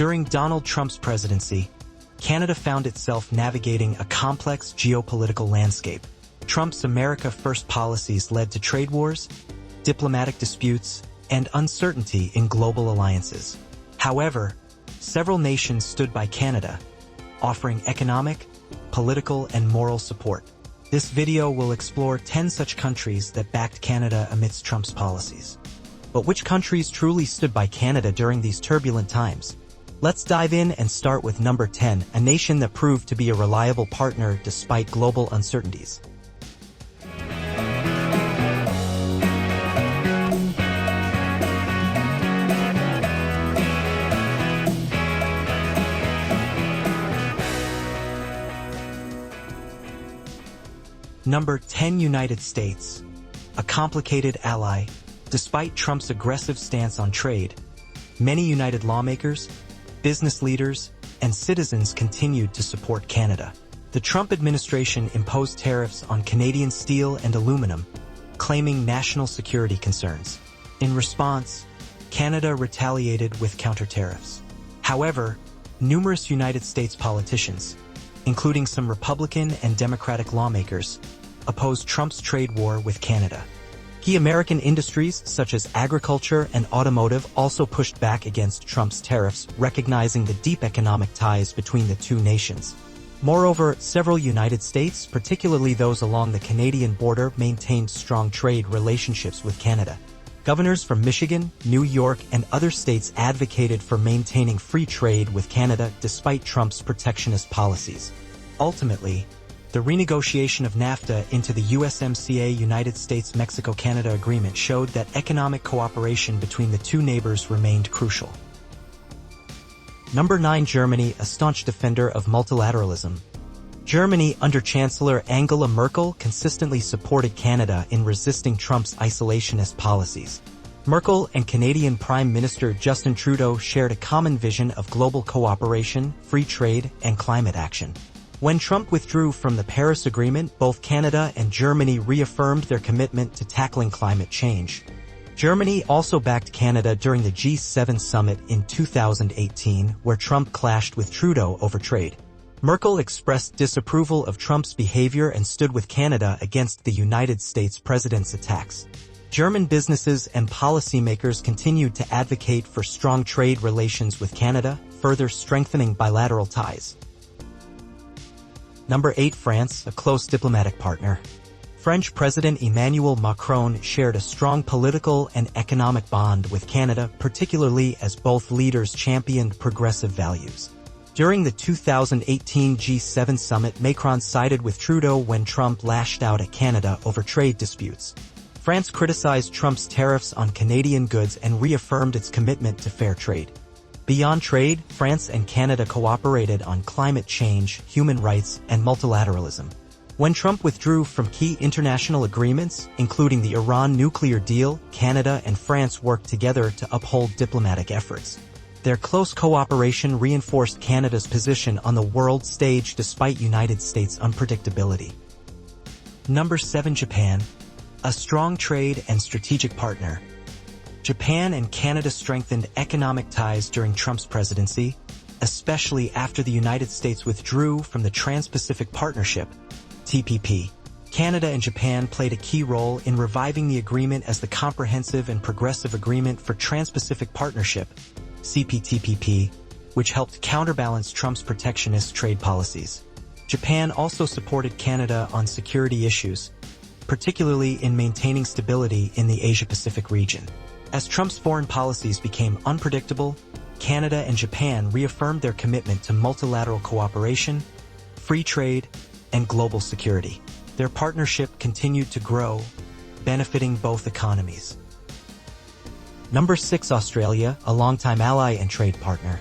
During Donald Trump's presidency, Canada found itself navigating a complex geopolitical landscape. Trump's America First policies led to trade wars, diplomatic disputes, and uncertainty in global alliances. However, several nations stood by Canada, offering economic, political, and moral support. This video will explore 10 such countries that backed Canada amidst Trump's policies. But which countries truly stood by Canada during these turbulent times? Let's dive in and start with number 10, a nation that proved to be a reliable partner despite global uncertainties. Number 10, United States, a complicated ally. Despite Trump's aggressive stance on trade, many United lawmakers, business leaders, and citizens continued to support Canada. The Trump administration imposed tariffs on Canadian steel and aluminum, claiming national security concerns. In response, Canada retaliated with counter-tariffs. However, numerous United States politicians, including some Republican and Democratic lawmakers, opposed Trump's trade war with Canada. Key American industries such as agriculture and automotive also pushed back against Trump's tariffs, recognizing the deep economic ties between the two nations. Moreover, several United States, particularly those along the Canadian border, maintained strong trade relationships with Canada. Governors from Michigan, New York, and other states advocated for maintaining free trade with Canada despite Trump's protectionist policies. Ultimately, the renegotiation of NAFTA into the USMCA United States-Mexico-Canada agreement showed that economic cooperation between the two neighbors remained crucial. Number 9, Germany, a staunch defender of multilateralism. Germany, under Chancellor Angela Merkel, consistently supported Canada in resisting Trump's isolationist policies. Merkel and Canadian Prime Minister Justin Trudeau shared a common vision of global cooperation, free trade, and climate action. When Trump withdrew from the Paris Agreement, both Canada and Germany reaffirmed their commitment to tackling climate change. Germany also backed Canada during the G7 summit in 2018, where Trump clashed with Trudeau over trade. Merkel expressed disapproval of Trump's behavior and stood with Canada against the United States president's attacks. German businesses and policymakers continued to advocate for strong trade relations with Canada, further strengthening bilateral ties. Number 8, France, a close diplomatic partner. French President Emmanuel Macron shared a strong political and economic bond with Canada, particularly as both leaders championed progressive values. During the 2018 G7 summit, Macron sided with Trudeau when Trump lashed out at Canada over trade disputes. France criticized Trump's tariffs on Canadian goods and reaffirmed its commitment to fair trade. Beyond trade, France and Canada cooperated on climate change, human rights, and multilateralism. When Trump withdrew from key international agreements, including the Iran nuclear deal, Canada and France worked together to uphold diplomatic efforts. Their close cooperation reinforced Canada's position on the world stage despite United States' unpredictability. Number 7, Japan, a strong trade and strategic partner. Japan and Canada strengthened economic ties during Trump's presidency, especially after the United States withdrew from the Trans-Pacific Partnership, TPP. Canada and Japan played a key role in reviving the agreement as the Comprehensive and Progressive Agreement for Trans-Pacific Partnership, CPTPP, which helped counterbalance Trump's protectionist trade policies. Japan also supported Canada on security issues, particularly in maintaining stability in the Asia-Pacific region. As Trump's foreign policies became unpredictable, Canada and Japan reaffirmed their commitment to multilateral cooperation, free trade, and global security. Their partnership continued to grow, benefiting both economies. Number 6, Australia, a longtime ally and trade partner.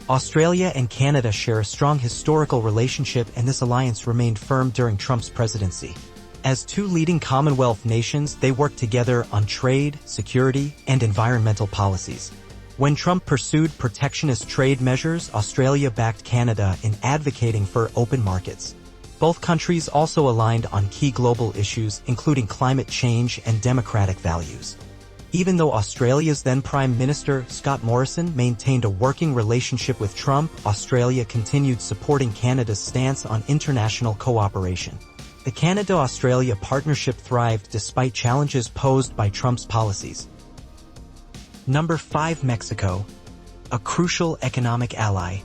Australia and Canada share a strong historical relationship, and this alliance remained firm during Trump's presidency. As two leading Commonwealth nations, they worked together on trade, security, and environmental policies. When Trump pursued protectionist trade measures, Australia backed Canada in advocating for open markets. Both countries also aligned on key global issues, including climate change and democratic values. Even though Australia's then Prime Minister, Scott Morrison, maintained a working relationship with Trump, Australia continued supporting Canada's stance on international cooperation. The Canada-Australia partnership thrived despite challenges posed by Trump's policies. Number 5. Mexico, a crucial economic ally.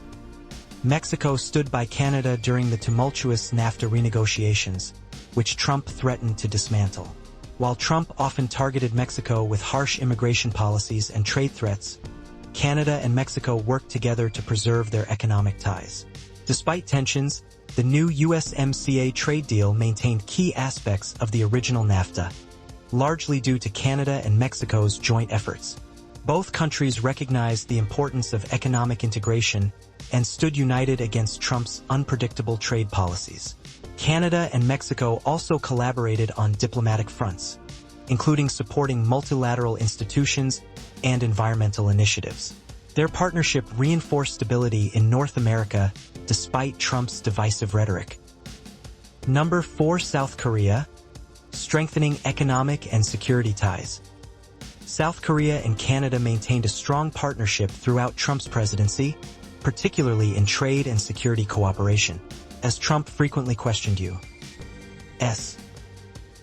Mexico stood by Canada during the tumultuous NAFTA renegotiations, which Trump threatened to dismantle. While Trump often targeted Mexico with harsh immigration policies and trade threats, Canada and Mexico worked together to preserve their economic ties. Despite tensions, the new USMCA trade deal maintained key aspects of the original NAFTA, largely due to Canada and Mexico's joint efforts. Both countries recognized the importance of economic integration and stood united against Trump's unpredictable trade policies. Canada and Mexico also collaborated on diplomatic fronts, including supporting multilateral institutions and environmental initiatives. Their partnership reinforced stability in North America despite Trump's divisive rhetoric. Number 4. South Korea, strengthening economic and security ties. South Korea and Canada maintained a strong partnership throughout Trump's presidency, particularly in trade and security cooperation. As Trump frequently questioned U.S.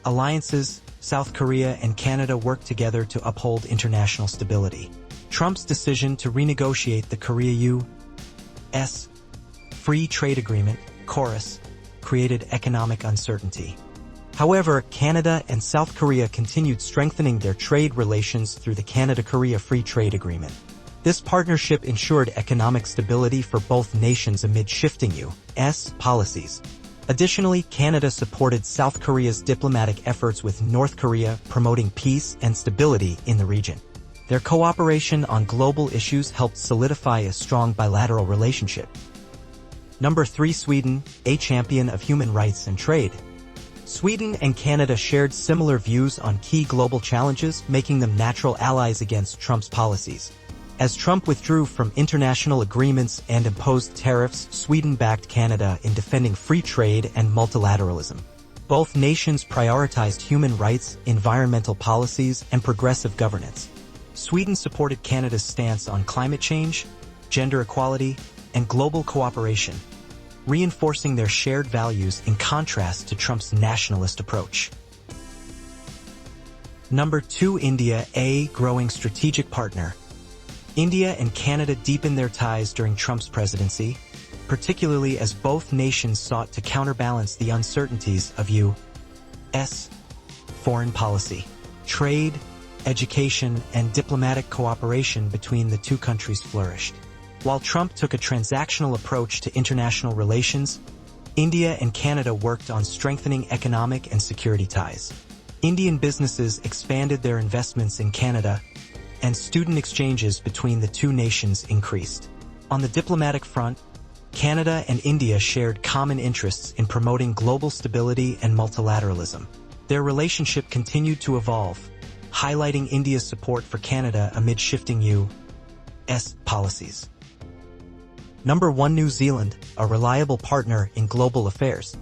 alliances, South Korea and Canada worked together to uphold international stability. Trump's decision to renegotiate the Korea-U.S. Free Trade Agreement, KORUS, created economic uncertainty. However, Canada and South Korea continued strengthening their trade relations through the Canada-Korea Free Trade Agreement. This partnership ensured economic stability for both nations amid shifting U.S. policies. Additionally, Canada supported South Korea's diplomatic efforts with North Korea, promoting peace and stability in the region. Their cooperation on global issues helped solidify a strong bilateral relationship. Number 3. Sweden, a champion of human rights and trade. Sweden and Canada shared similar views on key global challenges, making them natural allies against Trump's policies. As Trump withdrew from international agreements and imposed tariffs, Sweden backed Canada in defending free trade and multilateralism. Both nations prioritized human rights, environmental policies, and progressive governance. Sweden supported Canada's stance on climate change, gender equality, and global cooperation, reinforcing their shared values in contrast to Trump's nationalist approach. Number 2. India, a growing strategic partner. India and Canada deepened their ties during Trump's presidency, particularly as both nations sought to counterbalance the uncertainties of U.S. foreign policy. Trade, education, and diplomatic cooperation between the two countries flourished. While Trump took a transactional approach to international relations, India and Canada worked on strengthening economic and security ties. Indian businesses expanded their investments in Canada, and student exchanges between the two nations increased. On the diplomatic front, Canada and India shared common interests in promoting global stability and multilateralism. Their relationship continued to evolve, highlighting India's support for Canada amid shifting U.S. policies. Number 1. New Zealand, a reliable partner in global affairs.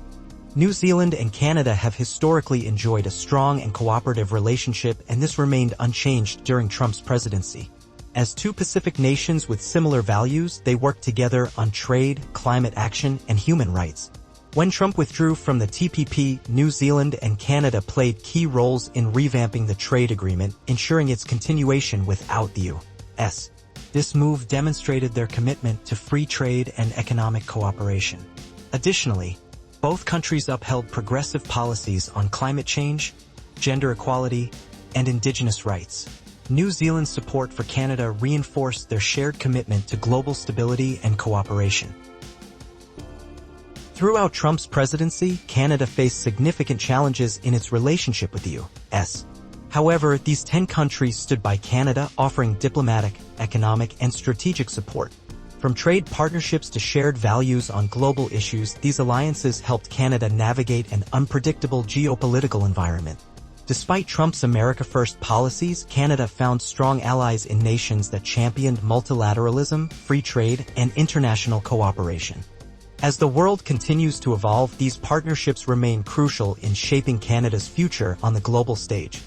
New Zealand and Canada have historically enjoyed a strong and cooperative relationship, and this remained unchanged during Trump's presidency. As two Pacific nations with similar values, they worked together on trade, climate action, and human rights. When Trump withdrew from the TPP, New Zealand and Canada played key roles in revamping the trade agreement, ensuring its continuation without the U.S. This move demonstrated their commitment to free trade and economic cooperation. Additionally, both countries upheld progressive policies on climate change, gender equality, and indigenous rights. New Zealand's support for Canada reinforced their shared commitment to global stability and cooperation. Throughout Trump's presidency, Canada faced significant challenges in its relationship with the U.S. However, these 10 countries stood by Canada, offering diplomatic, economic, and strategic support. From trade partnerships to shared values on global issues, these alliances helped Canada navigate an unpredictable geopolitical environment. Despite Trump's America First policies, Canada found strong allies in nations that championed multilateralism, free trade, and international cooperation. As the world continues to evolve, these partnerships remain crucial in shaping Canada's future on the global stage.